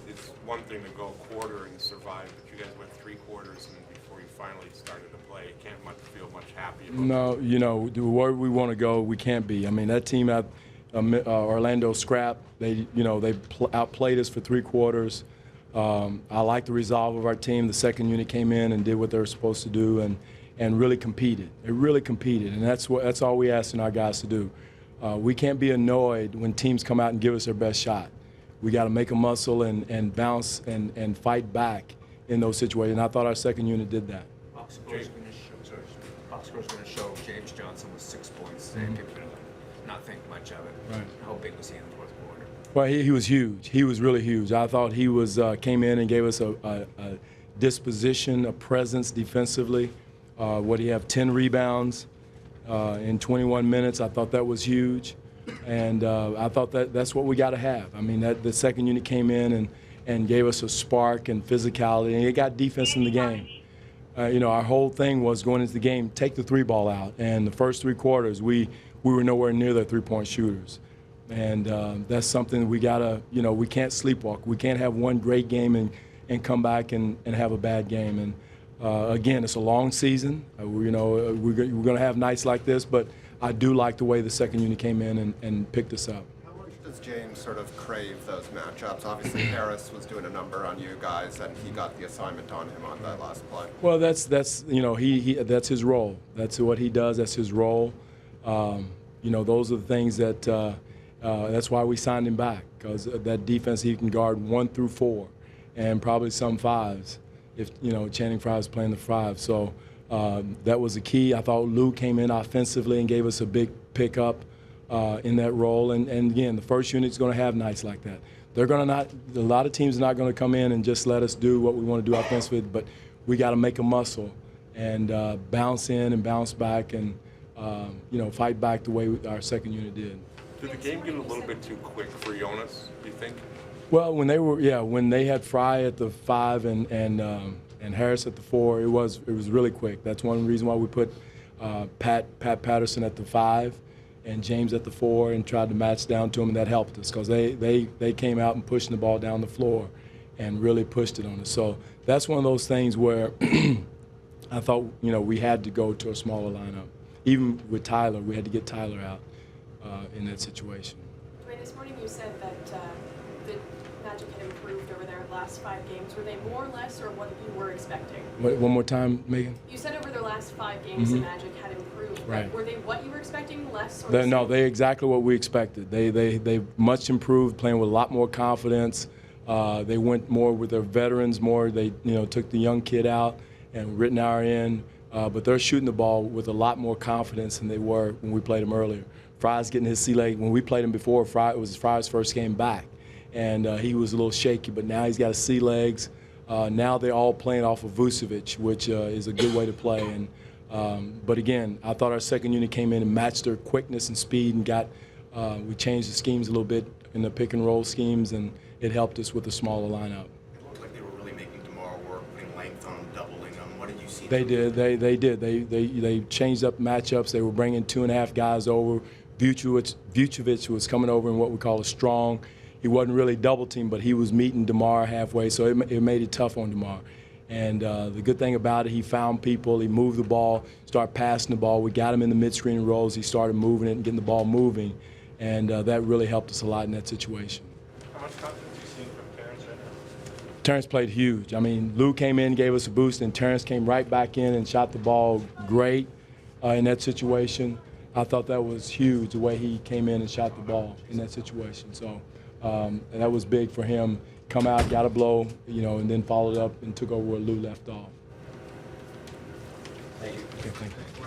it's one thing to go a quarter and survive, but you guys went 3 quarters and before you finally started to play. You can't feel much happy about No, you know, where we want to go, we can't be. I mean, that team at Orlando scrap. They outplayed us for 3 quarters. I like the resolve of our team. The second unit came in and did what they were supposed to do and really competed. They really competed, and that's all we asking our guys to do. We can't be annoyed when teams come out and give us their best shot. We got to make a muscle and bounce and fight back in those situations. And I thought our second unit did that. Box score is going to show James Johnson with 6 points. People are going to not think much of it. Right. How big was he in the fourth quarter? Well, he was huge. He was really huge. I thought he came in and gave us a disposition, a presence defensively. What he have 10 rebounds in 21 minutes. I thought that was huge, and I thought that's what we got to have. I mean, the second unit came in and gave us a spark and physicality, and it got defense in the game. You know, our whole thing was going into the game, take the 3-ball out, and the first 3 quarters we were nowhere near their 3-point shooters. And that's something we gotta, you know, we can't sleepwalk. We can't have one great game and come back and have a bad game. And again, it's a long season. You know, we're gonna have nights like this, but I do like the way the second unit came in and picked us up. How much does James sort of crave those matchups? Obviously, Harris was doing a number on you guys, and he got the assignment on him on that last play. Well, that's you know, that's his role. That's what he does. That's his role. You know, those are the things that. That's why we signed him back, because that defense he can guard 1 through 4, and probably some 5s if you know Channing Frye is playing the 5. So that was the key. I thought Lou came in offensively and gave us a big pickup in that role. And again, the first unit's going to have nights like that. They're going to not. A lot of teams are not going to come in and just let us do what we want to do offensively, but we got to make a muscle and bounce in and bounce back and you know, fight back the way our second unit did. Did the game get a little bit too quick for Jonas, do you think? Well, when they had Frye at the 5 and Harris at the 4, it was really quick. That's one reason why we put Pat Patterson at the 5 and James at the 4 and tried to match down to him, and that helped us because they came out and pushing the ball down the floor and really pushed it on us. So that's one of those things where I thought, you know, we had to go to a smaller lineup. Even with Tyler, we had to get Tyler out in that situation. Dwane, this morning you said that the Magic had improved over their last 5 games. Were they more or less, or what you were expecting? One more time, Megan? You said over their last 5 games the Magic had improved. Right. Were they what you were expecting, less or No, they exactly what we expected. They much improved, playing with a lot more confidence. They went more with their veterans more. They took the young kid out and Rittenauer in. But they're shooting the ball with a lot more confidence than they were when we played them earlier. Frye's getting his sea leg. When we played him before, it was Frye's first game back, and he was a little shaky. But now he's got his sea legs. Now they're all playing off of Vucevic, which is a good way to play. And but again, I thought our second unit came in and matched their quickness and speed, and we changed the schemes a little bit in the pick and roll schemes, and it helped us with a smaller lineup. They did. They did. They changed up matchups. They were bringing 2.5 guys over. Vucevic was coming over in what we call a strong. He wasn't really double teamed, but he was meeting DeMar halfway, so it made it tough on DeMar. And the good thing about it, he found people. He moved the ball, started passing the ball. We got him in the mid-screen rolls. He started moving it and getting the ball moving, and that really helped us a lot in that situation. How much confidence are you seeing from Terrence right now? Terrence played huge. I mean, Lou came in, gave us a boost, and Terrence came right back in and shot the ball great in that situation. I thought that was huge, the way he came in and shot the ball in that situation. So and that was big for him. Come out, got a blow, and then followed up and took over where Lou left off. Thank you. Okay, thank you.